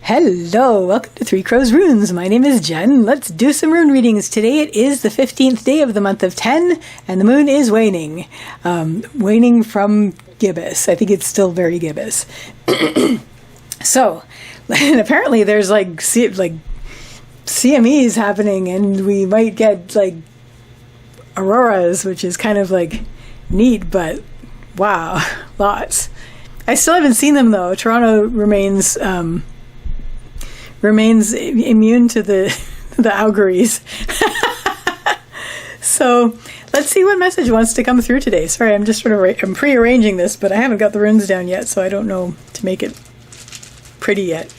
Hello, welcome to Three Crows Runes. My name is Jen. Let's do some rune readings. Today it is the 15th day of the month of 10, and the moon is waning. Waning from gibbous. I think it's still very gibbous. So, and apparently there's like CMEs happening, and we might get like auroras, which is kind of like neat, but wow, lots. I still haven't seen them though. Toronto remains immune to the auguries. So let's see what message wants to come through today. Sorry, I'm just I'm pre-arranging this, but I haven't got the runes down yet, so I don't know to make it pretty yet.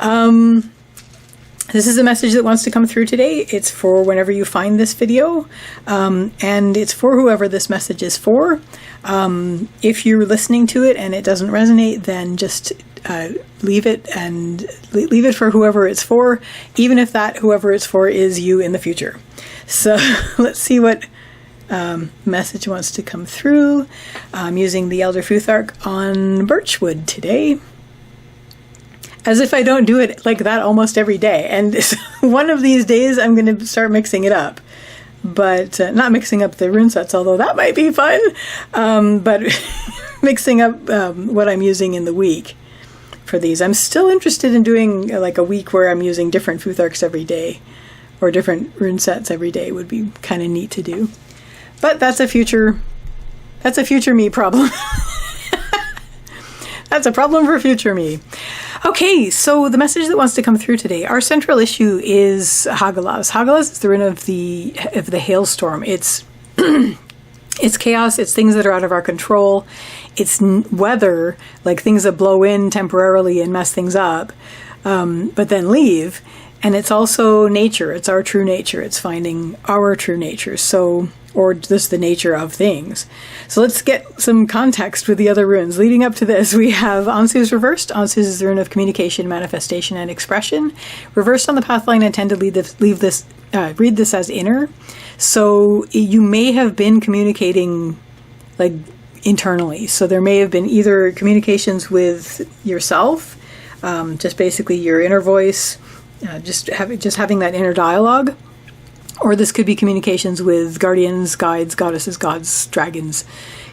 This is a message that wants to come through today. It's for whenever you find this video, and it's for whoever this message is for. If you're listening to it and it doesn't resonate, then just leave it and leave it for whoever it's for, even if that whoever it's for is you in the future. So let's see what message wants to come through. I'm using the Elder Futhark on Birchwood today. As if I don't do it like that almost every day. And one of these days I'm going to start mixing it up. But not mixing up the rune sets, although that might be fun. But mixing up what I'm using in the week for these. I'm still interested in doing like a week where I'm using different Futharks every day. Or different rune sets every day would be kind of neat to do. But that's a future me problem. That's a problem for future me. Okay, so the message that wants to come through today, our central issue is Hagalaz. Hagalaz is the rune of the hailstorm. It's it's chaos, it's things that are out of our control, it's weather, like things that blow in temporarily and mess things up, but then leave. And it's also nature, it's our true nature, it's finding our true nature, or just the nature of things. So let's get some context with the other runes. Leading up to this, we have Ansu's reversed. Ansu is the rune of communication, manifestation, and expression. Reversed on the pathline, I tend to read this as inner. So you may have been communicating like internally. So there may have been either communications with yourself, just basically your inner voice, just having that inner dialogue. Or this could be communications with guardians, guides, goddesses, gods, dragons,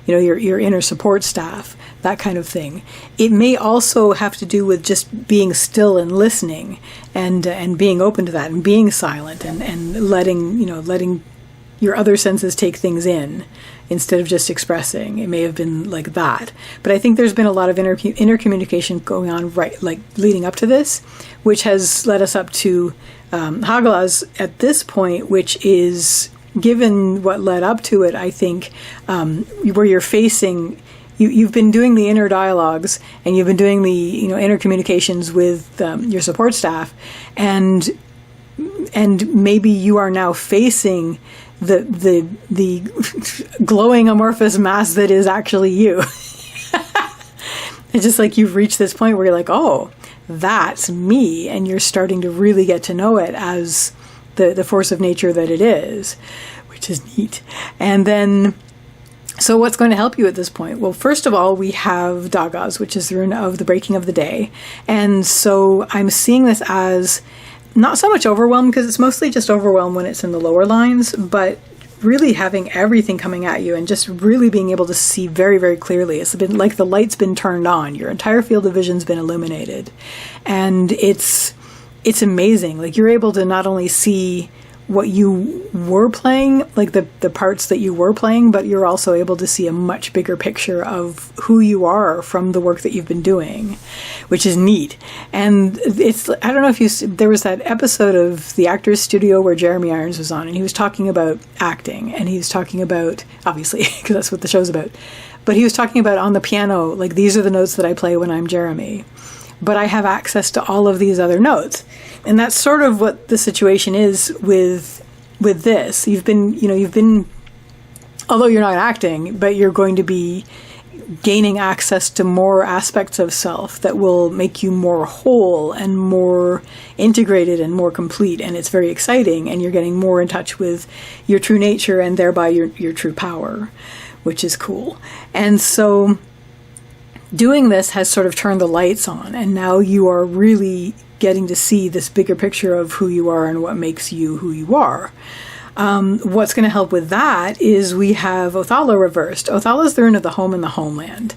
your inner support staff, that kind of thing. It may also have to do with just being still and listening and being open to that and being silent and letting your other senses take things in instead of just expressing. It may have been like that. But I think there's been a lot of inner communication going on leading up to this, which has led us up to Hagalaz at this point, which is, given what led up to it, I think, where you're facing, you've been doing the inner dialogues and you've been doing the inner communications with your support staff, and maybe you are now facing the glowing amorphous mass that is actually you. It's just like you've reached this point where you're like, oh, that's me, and you're starting to really get to know it as the force of nature that it is, which is neat. And then, so what's going to help you at this point? Well, first of all, we have Dagaz, which is the rune of the breaking of the day. And so I'm seeing this as not so much overwhelm, because it's mostly just overwhelm when it's in the lower lines, but really having everything coming at you and just really being able to see very, very clearly. It's been like the light's been turned on. Your entire field of vision's been illuminated. And it's amazing. Like, you're able to not only see what you were playing, like the parts that you were playing, but you're also able to see a much bigger picture of who you are from the work that you've been doing, which is neat. And it's, I don't know if there was that episode of the Actors Studio where Jeremy Irons was on, and he was talking about acting, and he was talking about, obviously, because that's what the show's about, but he was talking about on the piano, like, these are the notes that I play when I'm Jeremy, but I have access to all of these other notes. And that's sort of what the situation is with this. You've been, although you're not acting, but you're going to be gaining access to more aspects of self that will make you more whole and more integrated and more complete. And it's very exciting, and you're getting more in touch with your true nature and thereby your true power, which is cool. And so doing this has sort of turned the lights on, and now you are really getting to see this bigger picture of who you are and what makes you who you are. What's going to help with that is we have Othala reversed. Othala is the rune of the home and the homeland.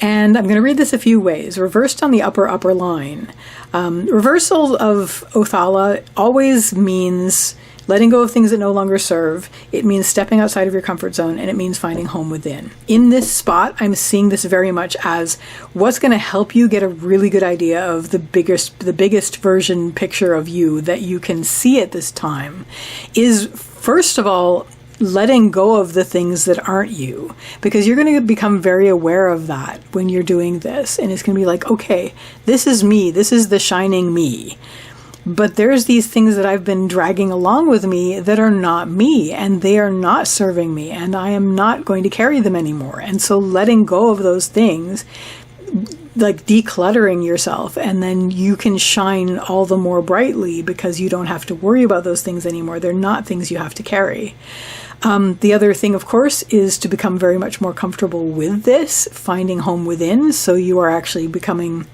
And I'm going to read this a few ways. Reversed on the upper line. Reversal of Othala always means letting go of things that no longer serve. It means stepping outside of your comfort zone, and it means finding home within. In this spot, I'm seeing this very much as what's going to help you get a really good idea of the biggest version picture of you that you can see at this time is, first of all, letting go of the things that aren't you, because you're going to become very aware of that when you're doing this. And it's going to be like, okay, this is me. This is the shining me. But there's these things that I've been dragging along with me that are not me, and they are not serving me, and I am not going to carry them anymore. And so letting go of those things, like decluttering yourself, and then you can shine all the more brightly because you don't have to worry about those things anymore. They're not things you have to carry. The other thing, of course, is to become very much more comfortable with this, finding home within. So you are actually becoming...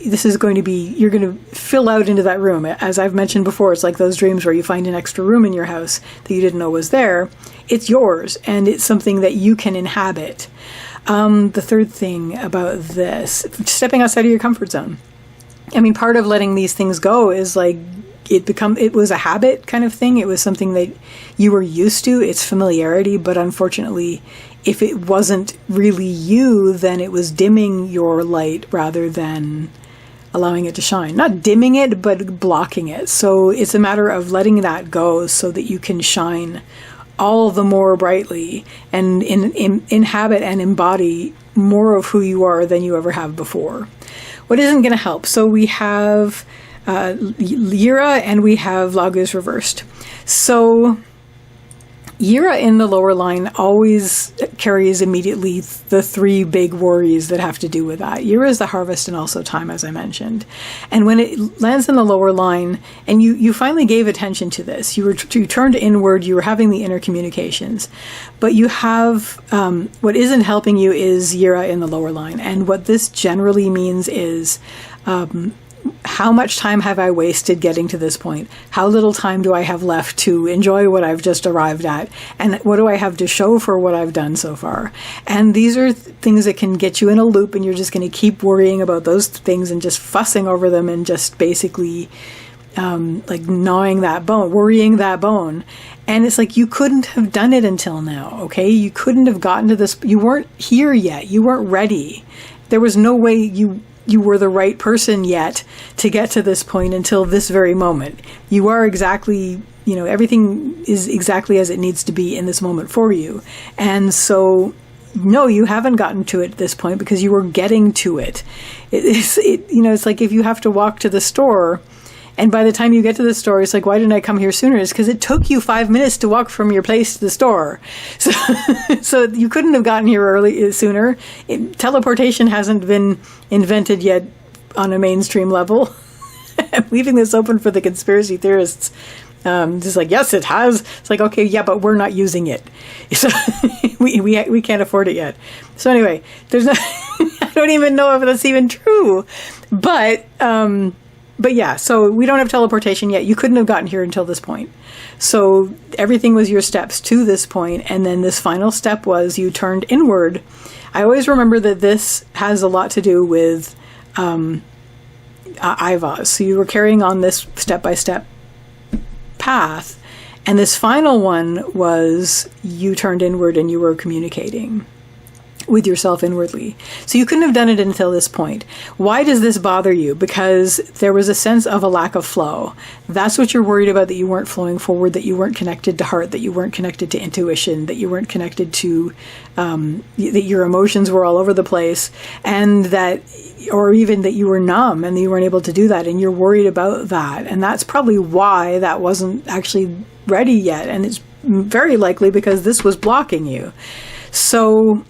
This is going to be, you're going to fill out into that room. As I've mentioned before, it's like those dreams where you find an extra room in your house that you didn't know was there. It's yours, and it's something that you can inhabit. The third thing about this, stepping outside of your comfort zone. I mean, part of letting these things go is like, it was a habit kind of thing. It was something that you were used to. It's familiarity, but unfortunately, if it wasn't really you, then it was dimming your light rather than allowing it to shine. Not dimming it, but blocking it. So it's a matter of letting that go so that you can shine all the more brightly and inhabit and embody more of who you are than you ever have before. What isn't going to help? So we have Yira and we have Lagus reversed. So Yira in the lower line always carries immediately the three big worries that have to do with that. Yira is the harvest and also time, as I mentioned. And when it lands in the lower line, and you finally gave attention to this, you turned inward, you were having the inner communications, but you have, what isn't helping you is Yira in the lower line. And what this generally means is, how much time have I wasted getting to this point? How little time do I have left to enjoy what I've just arrived at? And what do I have to show for what I've done so far? And these are things that can get you in a loop, and you're just going to keep worrying about those things and just fussing over them and just basically like gnawing that bone, worrying that bone. And it's like, you couldn't have done it until now, okay? You couldn't have gotten to this. You weren't here yet. You weren't ready. There was no way you were the right person yet to get to this point until this very moment. You are exactly, everything is exactly as it needs to be in this moment for you. And so, no, you haven't gotten to it at this point because you were getting to it. It's like if you have to walk to the store, and by the time you get to the store, it's like, why didn't I come here sooner? It's because it took you 5 minutes to walk from your place to the store. So you couldn't have gotten here sooner. Teleportation hasn't been invented yet on a mainstream level. I'm leaving this open for the conspiracy theorists. Just like, yes, it has. It's like, okay, yeah, but we're not using it. So we can't afford it yet. So anyway, I don't even know if that's even true. But yeah, so we don't have teleportation yet. You couldn't have gotten here until this point. So everything was your steps to this point, and then this final step was you turned inward. I always remember that this has a lot to do with Ivaz. So you were carrying on this step-by-step path, and this final one was you turned inward and you were communicating with yourself inwardly. So you couldn't have done it until this point. Why does this bother you? Because there was a sense of a lack of flow. That's what you're worried about, that you weren't flowing forward, that you weren't connected to heart, that you weren't connected to intuition, that you weren't connected to, that your emotions were all over the place, and that, or even that you were numb and that you weren't able to do that, and you're worried about that. And that's probably why that wasn't actually ready yet. And it's very likely because this was blocking you. So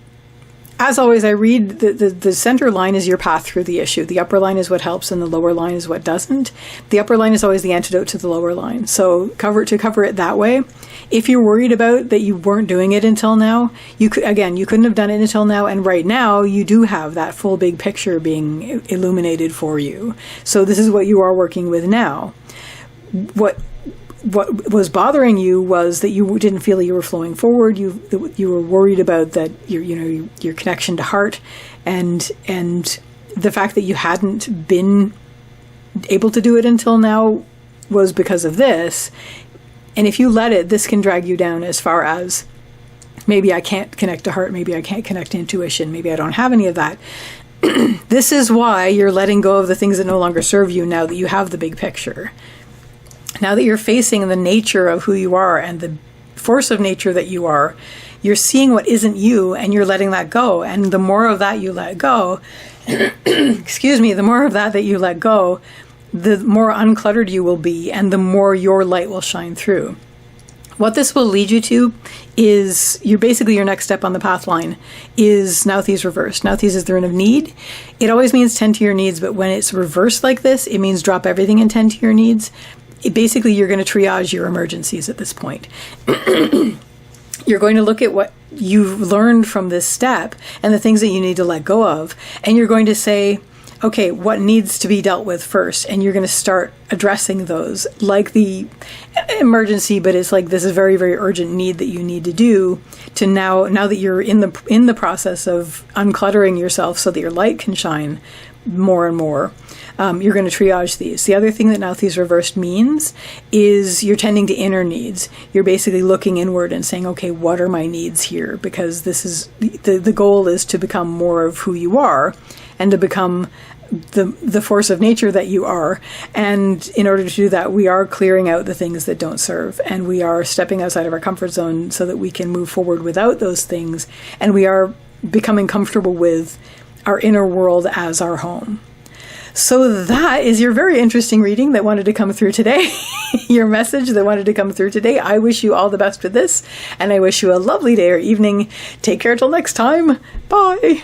as always, I read the center line is your path through the issue. The upper line is what helps and the lower line is what doesn't. The upper line is always the antidote to the lower line. So cover it that way. If you're worried about that you weren't doing it until now, you couldn't have done it until now. And right now you do have that full big picture being illuminated for you. So this is what you are working with now. What was bothering you was that you didn't feel that you were flowing forward. You were worried about that your connection to heart, and the fact that you hadn't been able to do it until now was because of this. And if you let it, this can drag you down as far as maybe I can't connect to heart, maybe I can't connect to intuition, maybe I don't have any of that. This is why you're letting go of the things that no longer serve you now that you have the big picture. Now that you're facing the nature of who you are and the force of nature that you are, you're seeing what isn't you and you're letting that go. And the more of that you let go, the more of that you let go, the more uncluttered you will be and the more your light will shine through. What this will lead you to is your next step on the path line is Nauthi's reverse. Nauthi's is the rune of need. It always means tend to your needs, but when it's reversed like this, it means drop everything and tend to your needs. Basically, you're going to triage your emergencies at this point. You're going to look at what you've learned from this step and the things that you need to let go of, and you're going to say, okay, what needs to be dealt with first? And you're going to start addressing those, like the emergency, but it's like this is very, very urgent need that you need to do to now that you're in the process of uncluttering yourself so that your light can shine more and more. You're going to triage these. The other thing that Nauthi's reversed means is you're tending to inner needs. You're basically looking inward and saying, okay, what are my needs here? Because this is the goal is to become more of who you are and to become the force of nature that you are. And in order to do that, we are clearing out the things that don't serve, and we are stepping outside of our comfort zone so that we can move forward without those things. And we are becoming comfortable with our inner world as our home. So that is your very interesting reading that wanted to come through today. Your message that wanted to come through today. I wish you all the best with this, and I wish you a lovely day or evening. Take care till next time. Bye.